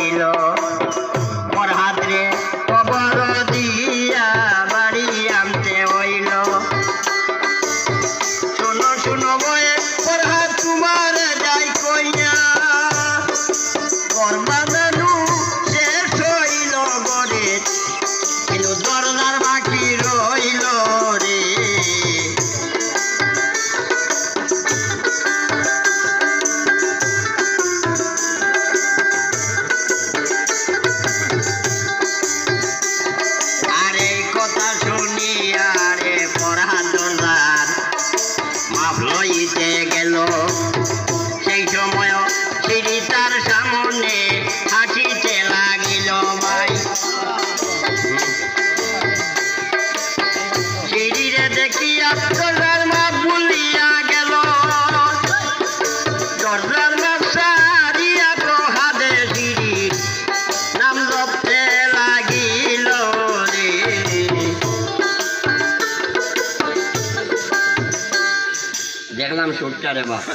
হইল ফরহাদ রে কবর দিয়া বাড়ি আনতে হইল। শোনো শোনো বয়ে ফরহাদ তোমার যাই কইয়া ঘর বাঁধানো শেষ হইল গড়ে কিন্তু দরজার বাকি রইল রে। গেল সেই সময় সিঁড়ি তার সামনে হাসিতে লাগিল ভাই। সিঁড়িরে দেখিয়া দরজার মা ভুলিয়া গেল দরজার মা সারিয়া প্রহাদে সিঁড়ির নাম জপতে লাগিল রে। দেখলাম সুরটা রে বাবা।